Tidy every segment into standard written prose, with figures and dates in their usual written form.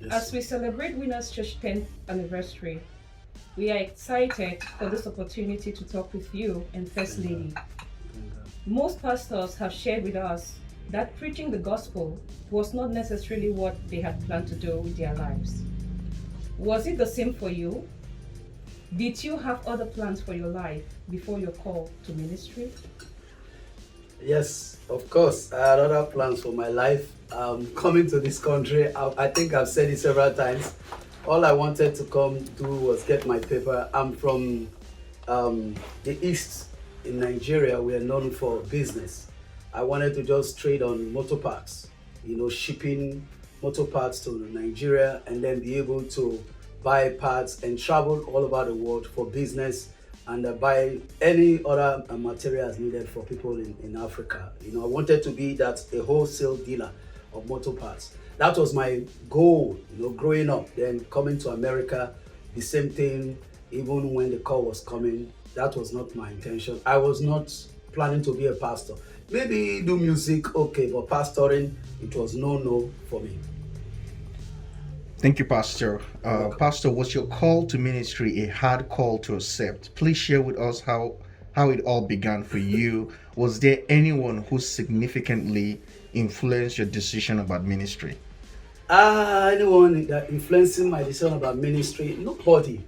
As we celebrate Winners Church 10th anniversary, we are excited for this opportunity to talk with you and First Lady. Most pastors have shared with us that preaching the gospel was not necessarily what they had planned to do with their lives. Was it the same for you? Did you have other plans for your life before your call to ministry? Yes, of course. I had other plans for my life. Coming to this country, I think I've said it several times. All I wanted to come do was get my paper. I'm from the East in Nigeria. We are known for business. I wanted to just trade on motor parts, shipping motor parts to Nigeria and then be able to buy parts and travel all over the world for business and buy any other materials needed for people in Africa. I wanted to be a wholesale dealer of motor parts. That was my goal, growing up. Then coming to America, the same thing, even when the call was coming, that was not my intention. I was not planning to be a pastor. Maybe do music, okay, but pastoring, it was no for me. Thank you, Pastor. Pastor, was your call to ministry a hard call to accept? Please share with us how it all began for you. Was there anyone who significantly influenced your decision about ministry? Anyone that influencing my decision about ministry? Nobody.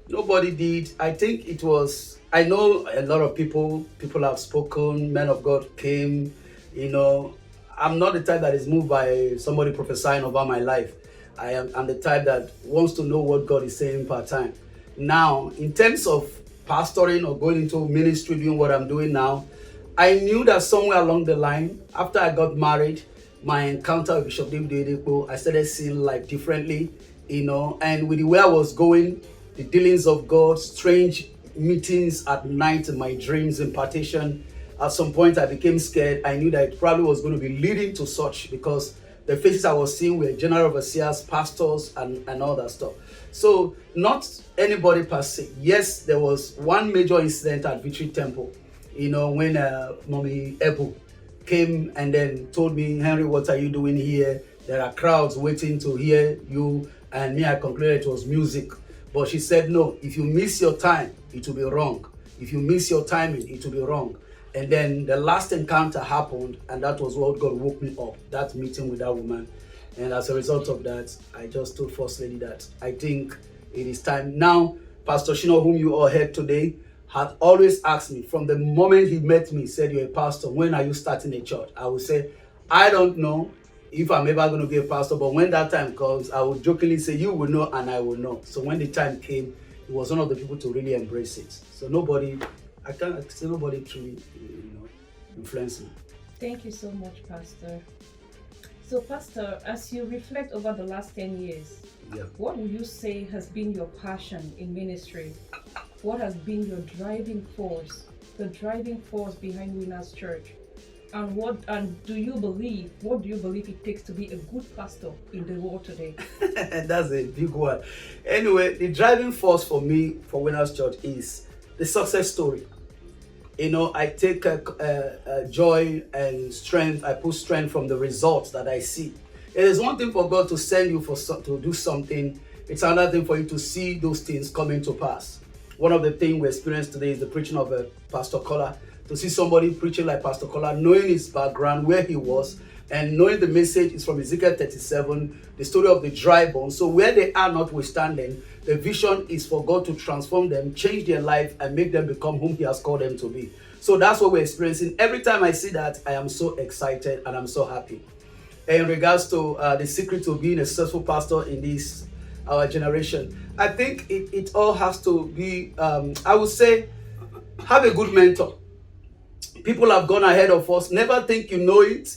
Nobody did. I think it was, I know a lot of people have spoken, men of God came, I'm not the type that is moved by somebody prophesying over my life. I'm the type that wants to know what God is saying part time. Now, in terms of pastoring or going into ministry, doing what I'm doing now, I knew that somewhere along the line, after I got married, my encounter with Bishop David Oyedepo, I started seeing life differently, and with the way I was going, the dealings of God, strange meetings at night in my dreams, impartation. At some point, I became scared. I knew that it probably was going to be leading to such because the faces I was seeing were general overseers, pastors, and all that stuff. So not anybody per se. Yes, there was one major incident at Victory Temple, when Mommy Ebu came and then told me, Henry, what are you doing here? There are crowds waiting to hear you. And me, I concluded it was music. But she said, no, if you miss your time, it will be wrong. If you miss your timing, it will be wrong. And then the last encounter happened, and that was what God woke me up, that meeting with that woman. And as a result of that, I just told First Lady that I think it is time. Now, Pastor Shino, whom you all heard today, had always asked me from the moment he met me, said, you're a pastor, when are you starting a church? I would say, I don't know if I'm ever going to be a pastor, but when that time comes, I would jokingly say, you will know and I will know. So when the time came, he was one of the people to really embrace it. So I can't say nobody truly, influenced me. Thank you so much, Pastor. So, Pastor, as you reflect over the last 10 years, what would you say has been your passion in ministry? What has been your driving force, the driving force behind Winners Church? And what do you believe it takes to be a good pastor in the world today? That's a big one. Anyway, the driving force for me for Winners Church is the success story. I take joy and strength. I put strength from the results that I see. It is one thing for God to send you to do something. It's another thing for you to see those things coming to pass. One of the things we experienced today is the preaching of Pastor Kola. To see somebody preaching like Pastor Kola, knowing his background, where he was, and knowing the message is from Ezekiel 37, the story of the dry bones. So where they are notwithstanding, the vision is for God to transform them, change their life, and make them become whom he has called them to be. So that's what we're experiencing. Every time I see that, I am so excited and I'm so happy. In regards to the secret to being a successful pastor in this our generation, I think it all has to be, I would say, have a good mentor. People have gone ahead of us. Never think you know it,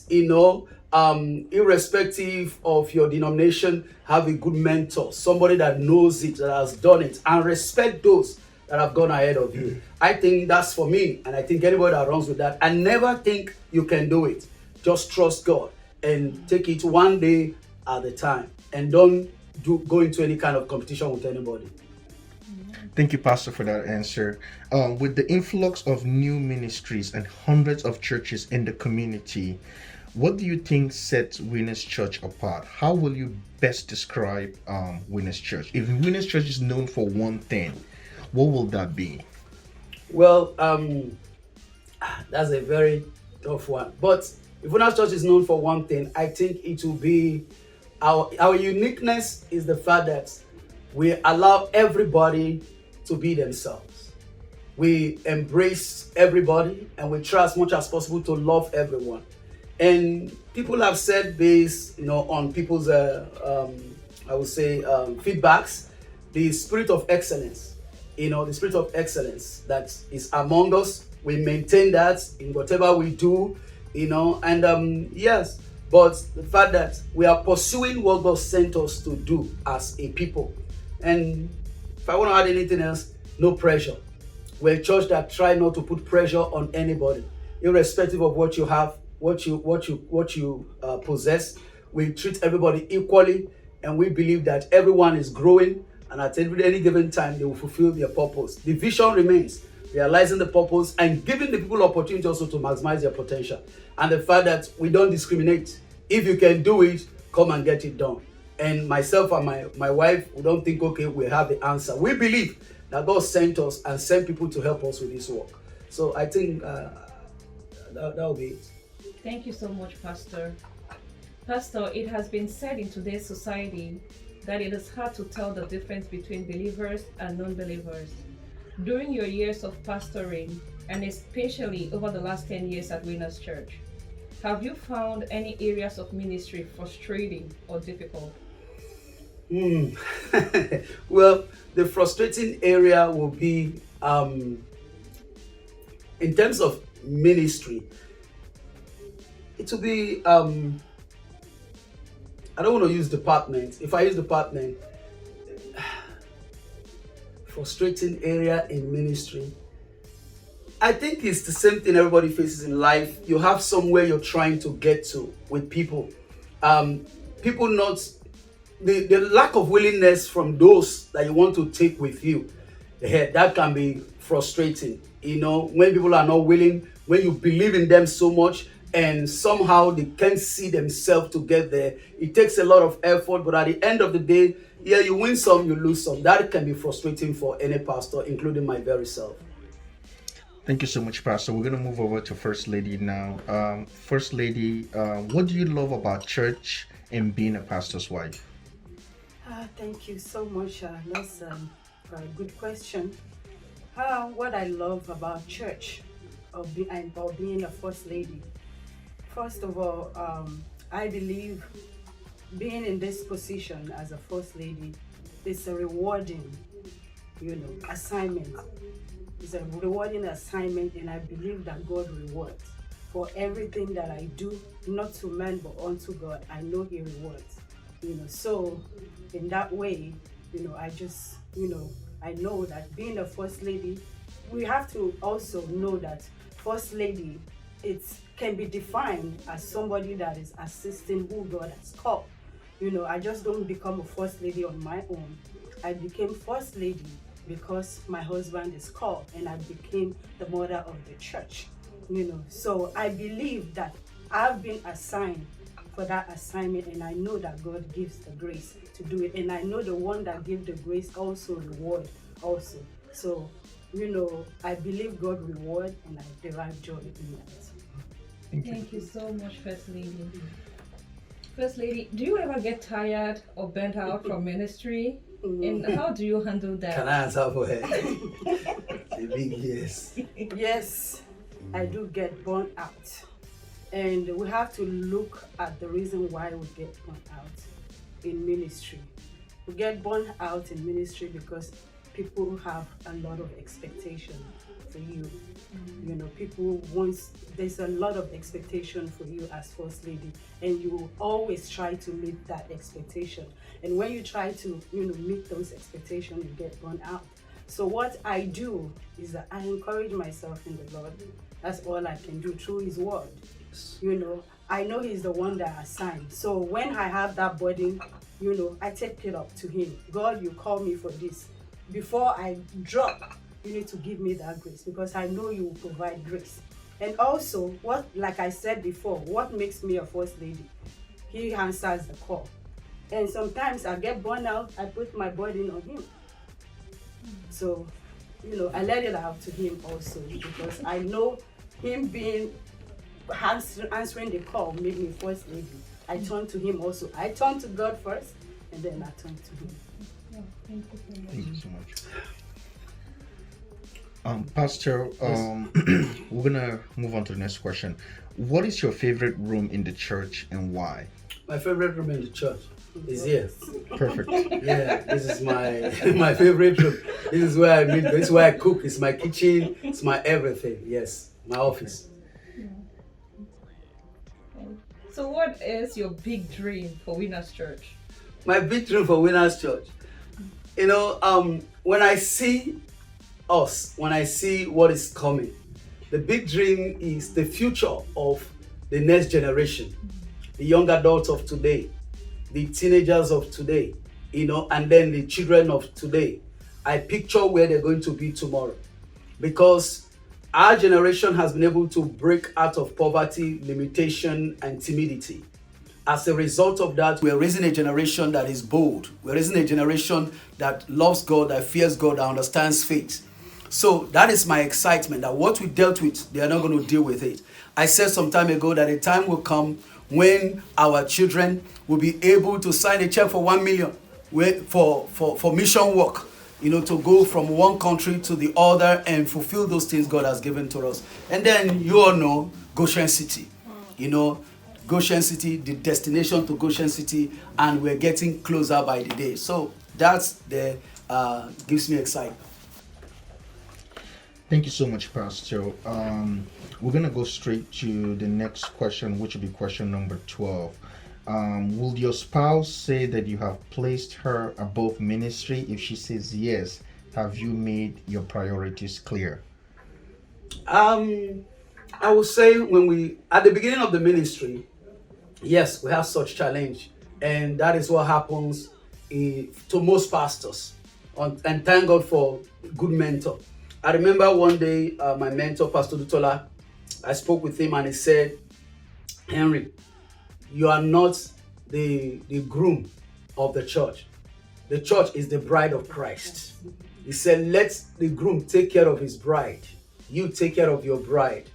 irrespective of your denomination, have a good mentor, somebody that knows it, that has done it, and respect those that have gone ahead of you. I think that's for me, and I think anybody that runs with that, and never think you can do it. Just trust God and take it one day at a time, and don't go into any kind of competition with anybody. Thank you, Pastor, for that answer. With the influx of new ministries and hundreds of churches in the community, What do you think sets Winners Church apart? How will you best describe Winners Church? If Winners Church is known for one thing, what will that be? Well, that's a very tough one. But if Bonus Church is known for one thing, I think it will be our uniqueness is the fact that we allow everybody to be themselves. We embrace everybody and we try as much as possible to love everyone. And people have said this, on people's, I would say, feedbacks, the spirit of excellence, the spirit of excellence that is among us. We maintain that in whatever we do, and yes, but the fact that we are pursuing what God sent us to do as a people. And if I want to add anything else, no pressure. We're a church that try not to put pressure on anybody, irrespective of what you have, what you possess. We treat everybody equally, and we believe that everyone is growing, and at any given time they will fulfill their purpose. The vision remains, realizing the purpose and giving the people opportunity also to maximize their potential. And the fact that we don't discriminate. If you can do it, come and get it done. And myself and my wife, we don't think, okay, we have the answer. We believe that God sent us and sent people to help us with this work. So I think that'll be it. Thank you so much, Pastor. Pastor, it has been said in today's society that it is hard to tell the difference between believers and non-believers. During your years of pastoring, and especially over the last 10 years at Winners Church, have you found any areas of ministry frustrating or difficult? Well, the frustrating area will be in terms of ministry. It will be I don't want to use department. If I use department, frustrating area in ministry, I think it's the same thing everybody faces in life. You have somewhere you're trying to get to with people. People not the lack of willingness from those that you want to take with you. That can be frustrating. When people are not willing, when you believe in them so much and somehow they can't see themselves to get there. It takes a lot of effort, but at the end of the day, yeah, you win some, you lose some. That can be frustrating for any pastor, including my very self. Thank you so much, Pastor. We're going to move over to First Lady now. First Lady, what do you love about church and being a pastor's wife? Thank you so much. That's a good question. What I love about church or being a first lady. First of all, I believe being in this position as a first lady is a rewarding, assignment. It's a rewarding assignment, and I believe that God rewards for everything that I do, not to man but unto God. I know He rewards. So in that way, I just, I know that being a first lady, we have to also know that first lady, it can be defined as somebody that is assisting who God has called. I just don't become a first lady on my own. I became first lady because my husband is called, and I became the mother of the church. So I believe that I've been assigned for that assignment, and I know that God gives the grace to do it, and I know the one that gives the grace also reward also. So I believe God reward, and I derive joy in that. Thank you so much, First Lady. First Lady, do you ever get tired or burnt out from ministry? And how do you handle that? Can I answer for her? A big yes. Yes, I do get burnt out. And we have to look at the reason why we get burnt out in ministry. We get burnt out in ministry because people have a lot of expectation for you. People there's a lot of expectation for you as first lady, and you always try to meet that expectation. And when you try to, meet those expectations, you get burnt out. So what I do is that I encourage myself in the Lord. That's all I can do through His word. I know He's the one that assigned. So when I have that burden, I take it up to Him. God, you call me for this. Before I drop, you need to give me that grace, because I know you will provide grace. And also, what, like I said before, what makes me a first lady? He answers the call. And sometimes I get burnout, I put my burden on him. So, I let it out to him also, because I know him being answering the call made me first lady. I turn to him also. I turn to God first, and then I turn to him. Yeah, Thank you so much. Pastor, we're gonna move on to the next question. What is your favorite room in the church and why? My favorite room in the church is here. Perfect. Yeah, this is my favorite room. This is where I meet. This is where I cook. It's my kitchen. It's my everything. Yes, my office. So, what is your big dream for Winners Church? My big dream for Winners Church. When I see us, when I see what is coming, the big dream is the future of the next generation, the young adults of today, the teenagers of today, and then the children of today. I picture where they're going to be tomorrow, because our generation has been able to break out of poverty, limitation, and timidity. As a result of that, we're raising a generation that is bold. We're raising a generation that loves God, that fears God, that understands faith. So that is my excitement, that what we dealt with, they are not going to deal with it. I said some time ago that a time will come when our children will be able to sign a check for 1 million for mission work, to go from one country to the other and fulfill those things God has given to us. And then you all know Goshen City, Goshen City, the destination to Goshen City, and we're getting closer by the day. So that's gives me excitement. Thank you so much, Pastor. We're gonna go straight to the next question, which will be question number 12. Will your spouse say that you have placed her above ministry? If she says yes, have you made your priorities clear? I would say at the beginning of the ministry, yes, we have such challenge, and that is what happens to most pastors. And thank God for good mentor. I remember one day, my mentor, Pastor Dutola, I spoke with him and he said, Henry, you are not the groom of the church. The church is the bride of Christ. He said, let the groom take care of his bride. You take care of your bride.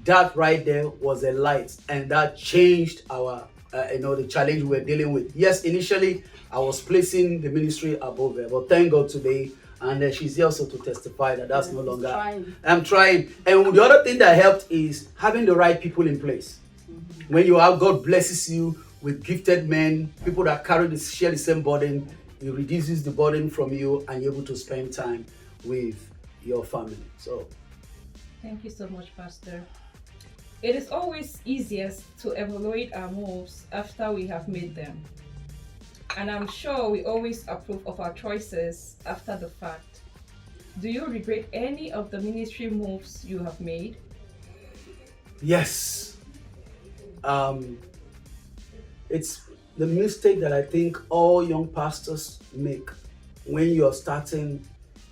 That right there was a light, and that changed our, the challenge we were dealing with. Yes, initially I was placing the ministry above her, but thank God today, and she's here also to testify that that's no longer. I'm trying. And the other thing that helped is having the right people in place. When you have, God blesses you with gifted men, people that share the same burden, it reduces the burden from you, and you're able to spend time with your family. So, thank you so much, Pastor. It is always easiest to evaluate our moves after we have made them. And I'm sure we always approve of our choices after the fact. Do you regret any of the ministry moves you have made? Yes. It's the mistake that I think all young pastors make. When you're starting,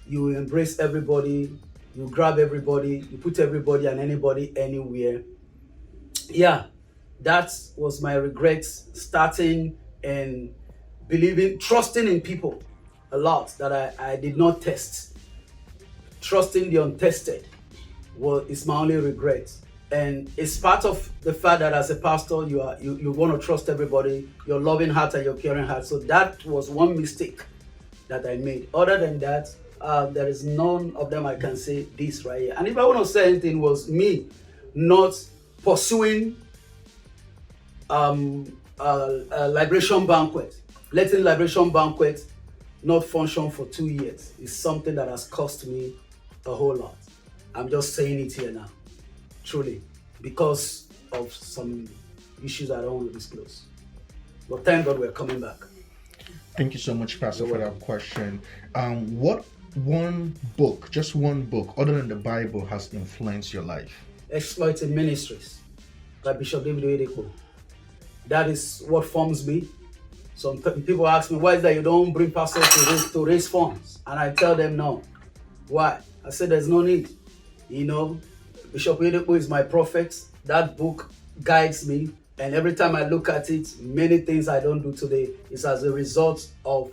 you embrace everybody, you grab everybody, you put everybody and anybody anywhere. Yeah, that was my regret, starting and trusting in people a lot that I did not test. Trusting the untested is my only regret. And it's part of the fact that as a pastor, you want to trust everybody, your loving heart and your caring heart. So that was one mistake that I made. Other than that, there is none of them I can say this right here. And if I want to say anything, was me not pursuing a liberation banquet, letting liberation banquet not function for 2 years is something that has cost me a whole lot. I'm just saying it here now, truly, because of some issues I don't want to disclose. But thank God we're coming back. Thank you so much, Pastor, for that question. What one book, just one book, other than the Bible, has influenced your life? Exploiting Ministries by Bishop David Oyedepo. That is what forms me. Some people ask me, why is that you don't bring pastors to raise funds? And I tell them no. Why? I said there's no need. Bishop Oyedepo is my prophet. That book guides me. And every time I look at it, many things I don't do today is as a result of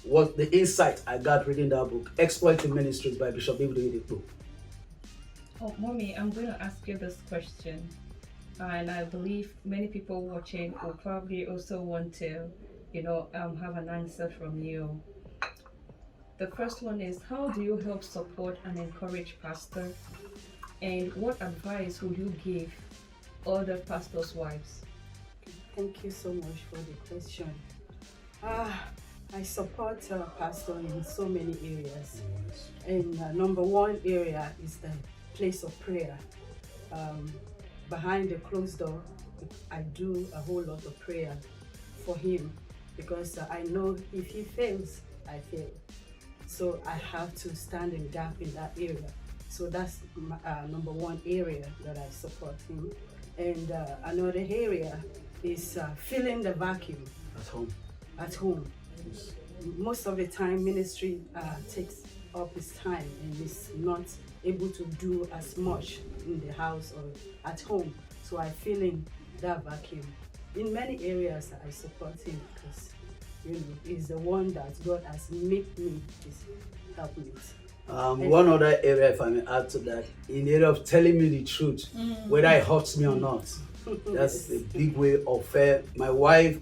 what the insight I got reading that book, Exploiting Ministries by Bishop Oyedepo. Oh, Mommy, I'm going to ask you this question. And I believe many people watching will probably also want to, have an answer from you. The first one is, how do you help support and encourage pastors? And what advice would you give other pastors' wives? Thank you so much for the question. I support pastor in so many areas. And number one area is the place of prayer. Behind the closed door, I do a whole lot of prayer for him because I know if he fails, I fail. So I have to stand in gap in that area. So that's number one area that I support him. And another area is filling the vacuum at home. Yes. Most of the time, ministry takes up his time and is not able to do as much in the house or at home. So I fill in that vacuum. In many areas, I support him because he's the one that God has made me his helpmate. One other area, if I may add to that, in the area of telling me the truth, whether it hurts me or not. That's a big way of my wife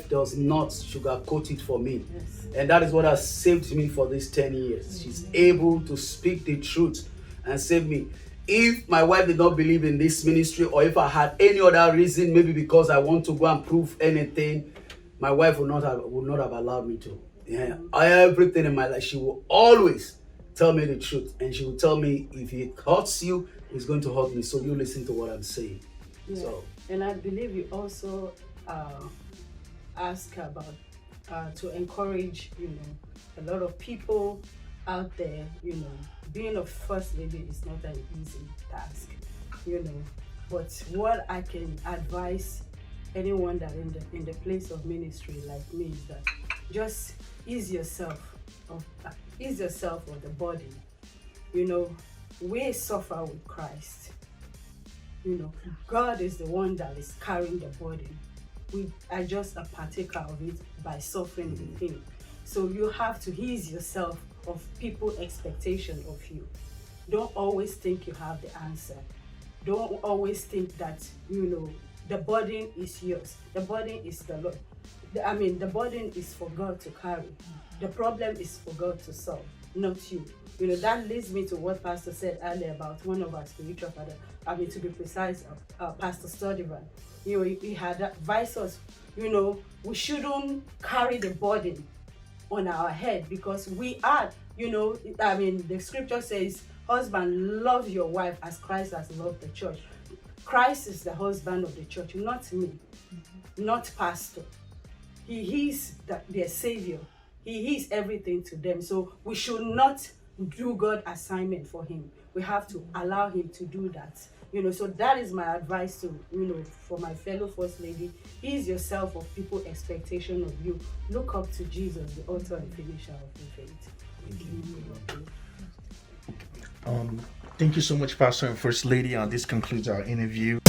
does not sugarcoat it for me. Yes. And that is what has saved me for these 10 years. She's able to speak the truth and save me. If my wife did not believe in this ministry, or if I had any other reason, maybe because I want to go and prove anything, my wife would not have allowed me to. Yeah. Everything in my life, she will always tell me the truth. And she will tell me, if it hurts you, it's going to hurt me. So you listen to what I'm saying. Yeah. So, and I believe you also ask about to encourage, a lot of people out there, being a first lady is not an easy task, But what I can advise anyone that in the place of ministry like me is that just ease yourself of the body. We suffer with Christ. God is the one that is carrying the burden. We are just a partaker of it by suffering with him. So you have to ease yourself of people's expectation of you. Don't always think you have the answer. Don't always think that, the burden is yours. The burden is the Lord. The burden is for God to carry. The problem is for God to solve, not you. That leads me to what Pastor said earlier about one of our spiritual fathers. To be precise, Pastor Stodivan. He had advised us, we shouldn't carry the burden on our head because we are, the scripture says, husband, love your wife as Christ has loved the church. Christ is the husband of the church, not me, not pastor. He is their savior. He is everything to them. So we should not do God assignment for him. We have to allow him to do that. So that is my advice to, for my fellow first lady. Ease yourself of people's expectation of you. Look up to Jesus, the author and finisher of your faith. Thank you so much, Pastor and First Lady. And this concludes our interview.